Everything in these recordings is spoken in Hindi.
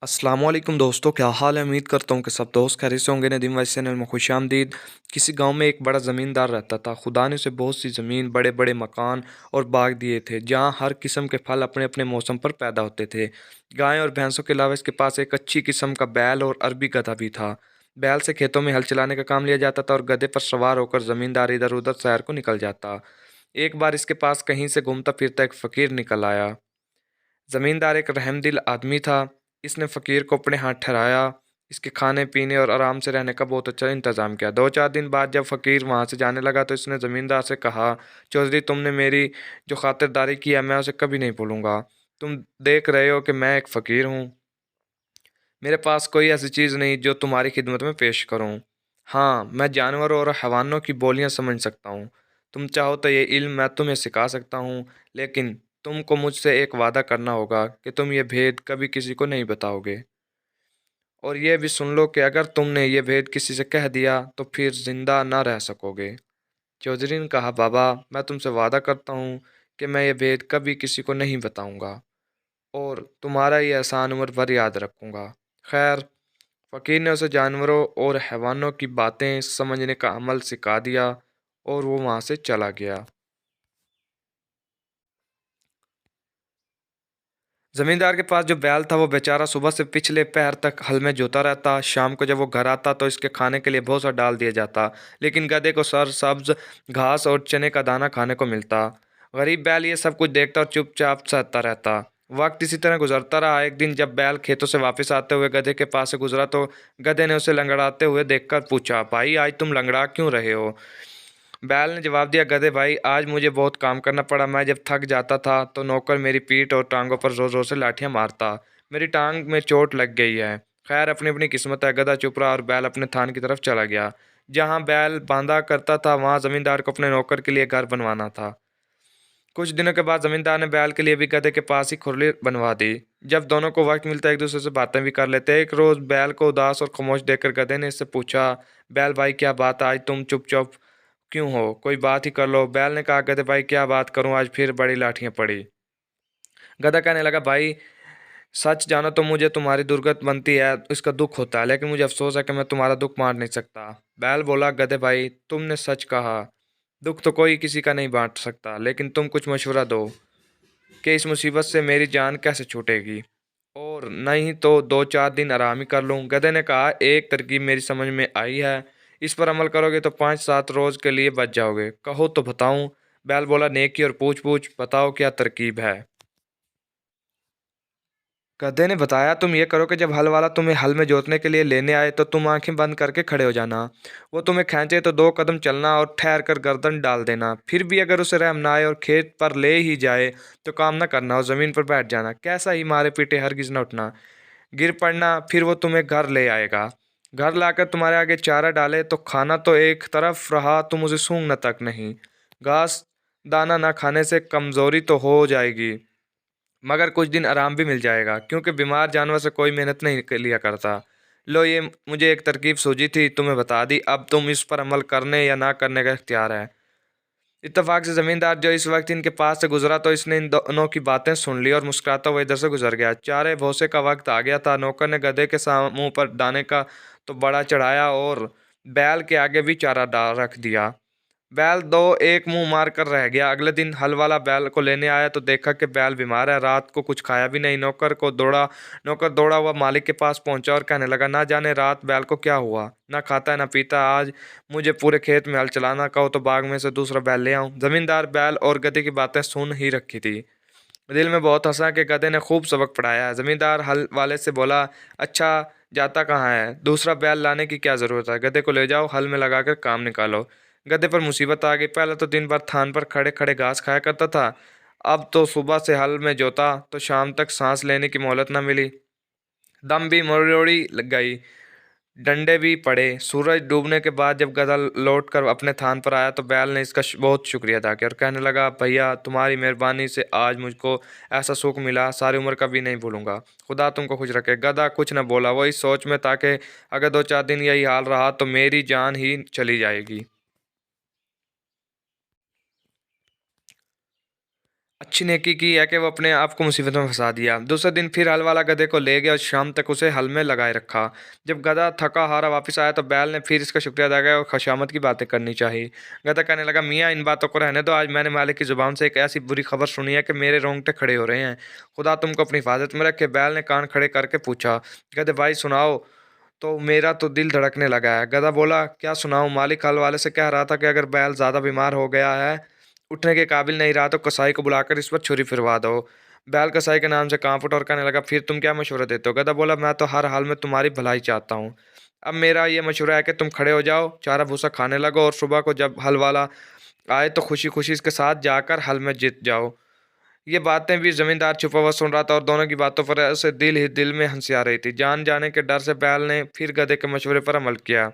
अस्सलामुअलैकुम दोस्तों, क्या हाल है। उम्मीद करता हूँ कि सब दोस्त खैरियत से होंगे। नदीम वाइस चैनल में खुश आमदीद। किसी गांव में एक बड़ा ज़मींदार रहता था। खुदा ने उसे बहुत सी ज़मीन, बड़े बड़े मकान और बाग दिए थे, जहाँ हर किस्म के फल अपने अपने मौसम पर पैदा होते थे। गाय और भैंसों के अलावा इसके पास एक अच्छी किस्म का बैल और अरबी गधा भी था। बैल से खेतों में हल चलाने का काम लिया जाता था और गधे पर सवार होकर ज़मींदार इधर उधर शहर को निकल जाता। एक बार इसके पास कहीं से घूमता फिरता एक फ़कीर निकल आया। जमींदार एक रहमदिल आदमी था। इसने फ़कीर को अपने हाथ ठहराया, इसके खाने पीने और आराम से रहने का बहुत अच्छा इंतज़ाम किया। 2-4 दिन बाद जब फ़कीर वहाँ से जाने लगा तो इसने ज़मींदार से कहा, चौधरी, तुमने मेरी जो खातिरदारी की है मैं उसे कभी नहीं भूलूंगा। तुम देख रहे हो कि मैं एक फ़कीर हूँ। मेरे पास कोई ऐसी चीज़ नहीं जो तुम्हारी खिदमत में पेश करूँ। हाँ, मैं जानवरों और हैवानों की बोलियाँ समझ सकता हूँ। तुम चाहो तो ये इल्म मैं तुम्हें सिखा सकता हूँ, लेकिन तुमको मुझसे एक वादा करना होगा कि तुम ये भेद कभी किसी को नहीं बताओगे। और ये भी सुन लो कि अगर तुमने ये भेद किसी से कह दिया तो फिर जिंदा ना रह सकोगे। चौधरी ने कहा, बाबा, मैं तुमसे वादा करता हूँ कि मैं ये भेद कभी किसी को नहीं बताऊँगा और तुम्हारा ये एहसान उम्र भर याद रखूँगा। खैर, फ़कीर ने उसे जानवरों और हैवानों की बातें समझने का अमल सिखा दिया और वो वहाँ से चला गया। जमींदार के पास जो बैल था वो बेचारा सुबह से पिछले पैर तक हल में जोता रहता। शाम को जब वो घर आता तो इसके खाने के लिए बहुत सा डाल दिया जाता, लेकिन गधे को सर सब्ज घास और चने का दाना खाने को मिलता। गरीब बैल ये सब कुछ देखता और चुपचाप सहता रहता। वक्त इसी तरह गुजरता रहा। एक दिन जब बैल खेतों से वापस आते हुए गधे के पास से गुजरा तो गधे ने उसे लंगड़ाते हुए देखकर पूछा, भाई, आज तुम लंगड़ा क्यों रहे हो। बैल ने जवाब दिया, गधे भाई, आज मुझे बहुत काम करना पड़ा। मैं जब थक जाता था तो नौकर मेरी पीठ और टांगों पर जोर जोर से लाठियां मारता। मेरी टांग में चोट लग गई है। खैर, अपनी अपनी किस्मत है। गधा चुप रहा और बैल अपने थान की तरफ चला गया। जहाँ बैल बांधा करता था वहाँ जमींदार को अपने नौकर के लिए घर बनवाना था। कुछ दिनों के बाद जमींदार ने बैल के लिए भी गधे के पास ही खुरली बनवा दी। जब दोनों को वक्त मिलता एक दूसरे से बातें भी कर लेते। एक रोज बैल को उदास और खामोश देखकर गधे ने इससे पूछा, बैल भाई, क्या बात, आज तुम चुप क्यों हो, कोई बात ही कर लो। बैल ने कहा, गधे भाई, क्या बात करूं, आज फिर बड़ी लाठियां पड़ी। गधा कहने लगा, भाई, सच जानो तो मुझे तुम्हारी दुर्गत बनती है, इसका दुख होता है, लेकिन मुझे अफसोस है कि मैं तुम्हारा दुख बांट नहीं सकता। बैल बोला, गधे भाई, तुमने सच कहा। दुख तो कोई किसी का नहीं बांट सकता, लेकिन तुम कुछ मशवरा दो कि इस मुसीबत से मेरी जान कैसे छूटेगी, और नहीं तो 2-4 दिन आराम ही कर लूं। गधे ने कहा, एक तरकीब मेरी समझ में आई है। इस पर अमल करोगे तो 5-7 रोज के लिए बच जाओगे। कहो तो बताऊं। बैल बोला, नेकी और पूछ पूछ, बताओ क्या तरकीब है। गधे ने बताया, तुम ये करो कि जब हल वाला तुम्हें हल में जोतने के लिए लेने आए तो तुम आंखें बंद करके खड़े हो जाना। वो तुम्हें खींचे तो 2 कदम चलना और ठहर कर गर्दन डाल देना। फिर भी अगर उसे रहम ना आए और खेत पर ले ही जाए तो काम ना करना और जमीन पर बैठ जाना। कैसा ही मारे पीटे हरगिज न उठना। गिर पड़ना, फिर वो तुम्हें घर ले आएगा। घर लाकर तुम्हारे आगे चारा डाले तो खाना तो एक तरफ रहा, तुम उसे सूंघना तक नहीं। घास दाना ना खाने से कमजोरी तो हो जाएगी, मगर कुछ दिन आराम भी मिल जाएगा, क्योंकि बीमार जानवर से कोई मेहनत नहीं लिया करता। लो, ये मुझे एक तरकीब सूझी थी, तुम्हें बता दी। अब तुम इस पर अमल करने या ना करने का इख्तियार है। इत्तेफाक से जमींदार जो इस वक्त इनके पास से गुजरा तो इसने इन दोनों की बातें सुन ली और मुस्कुराता हुआ इधर से गुजर गया। चारे भोसे का वक्त आ गया था। नौकर ने गधे के मुंह पर दाने का तो बड़ा चढ़ाया और बैल के आगे भी चारा डाल रख दिया। बैल दो एक मुंह मार कर रह गया। अगले दिन हल वाला बैल को लेने आया तो देखा कि बैल बीमार है, रात को कुछ खाया भी नहीं। नौकर दौड़ा हुआ मालिक के पास पहुंचा और कहने लगा, ना जाने रात बैल को क्या हुआ, ना खाता है ना पीता। आज मुझे पूरे खेत में हल चलाना, कहो तो बाग में से दूसरा बैल ले आऊं। जमींदार बैल और गधे की बातें सुन ही रखी थी। दिल में बहुत हंसा कि गधे ने खूब सबक पढ़ाया है। जमींदार हल वाले से बोला, अच्छा, जाता कहाँ है, दूसरा बैल लाने की क्या ज़रूरत है, गधे को ले जाओ, हल में लगाकर काम निकालो। गधे पर मुसीबत आ गई। पहले तो दिन भर थान पर खड़े खड़े घास खाया करता था, अब तो सुबह से हल में जोता तो शाम तक सांस लेने की मोहलत न मिली। दम भी मरोड़ी लग गई, डंडे भी पड़े। सूरज डूबने के बाद जब गधा लौट कर अपने थान पर आया तो बैल ने इसका बहुत शुक्रिया अदा किया और कहने लगा, भैया, तुम्हारी मेहरबानी से आज मुझको ऐसा सुख मिला, सारी उम्र कभी नहीं भूलूंगा। खुदा तुमको खुश रखे। गधा कुछ न बोला। वो इस सोच में था कि अगर 2-4 दिन यही हाल रहा तो मेरी जान ही चली जाएगी। अच्छी नेकी की है कि वो अपने आप को मुसीबत में फंसा दिया। दूसरे दिन फिर हल वाला गधे को ले गया और शाम तक उसे हल में लगाए रखा। जब गधा थका हारा वापस आया तो बैल ने फिर इसका शुक्रिया अदा किया और खुशामद की बातें करनी चाहिए। गधा कहने लगा, मियाँ इन बातों को रहने दो, आज मैंने मालिक की जुबान से एक ऐसी बुरी खबर सुनी है कि मेरे रोंगटे खड़े हो रहे हैं। खुदा तुमको अपनी हिफाजत में रखे। बैल ने कान खड़े करके पूछा। गधे, भाई सुनाओ। तो मेरा तो दिल धड़कने लगा है। गधा बोला, क्या सुनाऊं? मालिक हल वाले से कह रहा था कि अगर बैल ज्यादा बीमार हो गया है, उठने के काबिल नहीं रहा, तो कसाई को बुलाकर इस पर छुरी फिरवा दो। बैल कसाई के नाम से कांप उठा और कहने लगा, फिर तुम क्या मशवरा देते हो? गधा बोला, मैं तो हर हाल में तुम्हारी भलाई चाहता हूँ। अब मेरा ये मशवरा है कि तुम खड़े हो जाओ, चारा भूसा खाने लगो और सुबह को जब हल वाला आए तो खुशी खुशी इसके साथ जाकर हल में जीत जाओ। ये बातें भी जमींदार छुपा हुआ सुन रहा था और दोनों की बातों पर उसे दिल ही दिल में हंसी आ रही थी। जान जाने के डर से बैल ने फिर गधे के मशवरे पर अमल किया।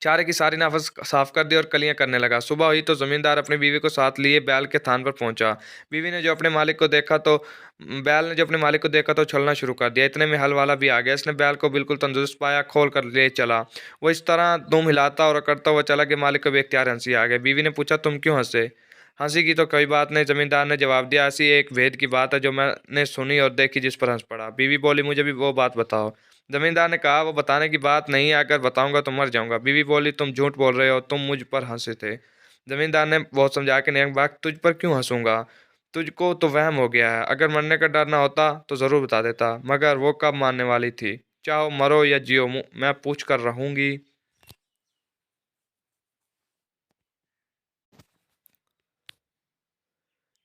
चारे की सारी नाफस साफ कर दी और कलियां करने लगा। सुबह हुई तो जमींदार अपनी बीवी को साथ लिए बैल के थान पर पहुंचा। बीवी ने जो अपने मालिक को देखा तो बैल ने जो अपने मालिक को देखा तो छलना शुरू कर दिया। इतने में हल वाला भी आ गया। इसने बैल को बिल्कुल तंदुरुस्त पाया, खोल कर ले चला। वो इस तरह दुम हिलाता और अकड़ता हुआ चला कि मालिक को भी इख्तियार हंसी आ गई। बीवी ने पूछा, तुम क्यों हंसे? हंसी की तो कोई बात नहीं, जमींदार ने जवाब दिया, ऐसी एक भेद की बात है जो मैंने सुनी और देखी जिस पर हंस पड़ा। बीवी बोली, मुझे भी वो बात बताओ। जमींदार ने कहा, वो बताने की बात नहीं है, अगर बताऊंगा तो मर जाऊंगा। बीवी बोली, तुम झूठ बोल रहे हो, तुम मुझ पर हंसे थे। जमींदार ने बहुत समझा के, नहीं बात, तुझ पर क्यों हंसूंगा? तुझको तो वहम हो गया है। अगर मरने का डर ना होता तो जरूर बता देता, मगर वो कब मानने वाली थी? चाहो मरो या जियो, मैं पूछ कर रहूंगी।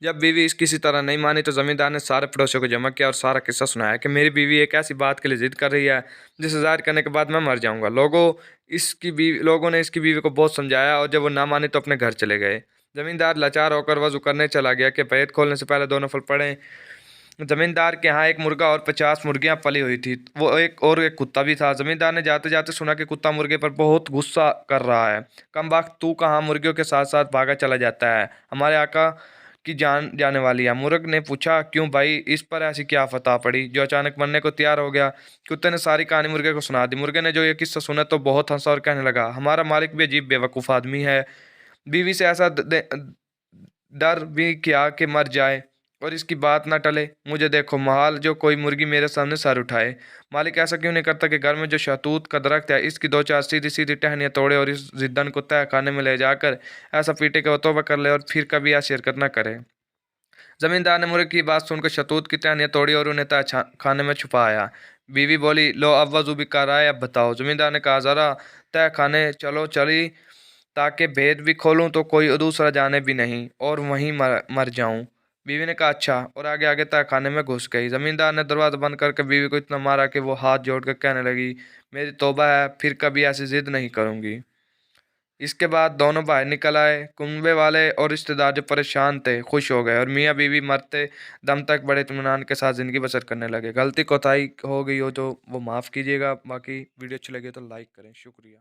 जब बीवी इस किसी तरह नहीं मानी तो जमींदार ने सारे पड़ोसियों को जमा किया और सारा किस्सा सुनाया कि मेरी बीवी एक ऐसी बात के लिए जिद कर रही है जिसे जाहिर करने के बाद मैं मर जाऊंगा। लोगों ने इसकी बीवी को बहुत समझाया और जब वो ना मानी तो अपने घर चले गए। जमींदार लाचार होकर वजू करने चला गया कि भेद खोलने से पहले दोनों फल पड़े। जमींदार के यहाँ एक मुर्गा और 50 मुर्गियां पली हुई थी। एक कुत्ता भी था। जमींदार ने जाते जाते सुना कि कुत्ता मुर्गे पर बहुत गुस्सा कर रहा है। कम वक्त तू कहाँ मुर्गियों के साथ साथ भागा चला जाता है, हमारे आका की जान जाने वाली है। मुर्ग ने पूछा, क्यों भाई, इस पर ऐसी क्या फतह पड़ी जो अचानक मरने को तैयार हो गया? कुत्ते ने सारी कहानी मुर्गे को सुना दी। मुर्गे ने जो ये किस्सा सुना तो बहुत हंसा और कहने लगा, हमारा मालिक भी अजीब बेवकूफ़ आदमी है। बीवी से ऐसा डर भी क्या कि मर जाए और इसकी बात ना टले। मुझे देखो महाल, जो कोई मुर्गी मेरे सामने सर उठाए। मालिक ऐसा क्यों नहीं करता कि घर में जो शहतूत का दरख्त है, इसकी दो चार सीधी सीधी टहनियाँ तोड़े और इस जिद्दन को तय खाने में ले जाकर ऐसा पीटे कि वो तौबा कर ले और फिर कभी ऐसी हरकत ना करे। जमींदार ने मुर्गे की बात सुनकर शहतूत की टहनियाँ तोड़ी और उन्हें तय खाने में छुपाया। बीवी बोली, लो अब वजू भी कर रहा है, अब बताओ। जमींदार ने कहा, जरा तय खाने चलो चली, ताकि भेद भी खोलूं तो कोई दूसरा जाने भी नहीं और वहीं मर जाऊं। बीवी ने कहा, अच्छा, और आगे आगे तय खाने में घुस गई। जमींदार ने दरवाजा बंद करके बीवी को इतना मारा कि वो हाथ जोड़कर कहने लगी, मेरी तौबा है, फिर कभी ऐसी जिद नहीं करूंगी। इसके बाद दोनों बाहर निकल आए। कुंबे वाले और रिश्तेदार जो परेशान थे खुश हो गए और मियाँ बीवी मरते दम तक बड़े इत्मीनान के साथ ज़िंदगी बसर करने लगे। गलती कोताही हो गई हो तो वो माफ़ कीजिएगा। बाकी वीडियो अच्छी लगी तो लाइक करें। शुक्रिया।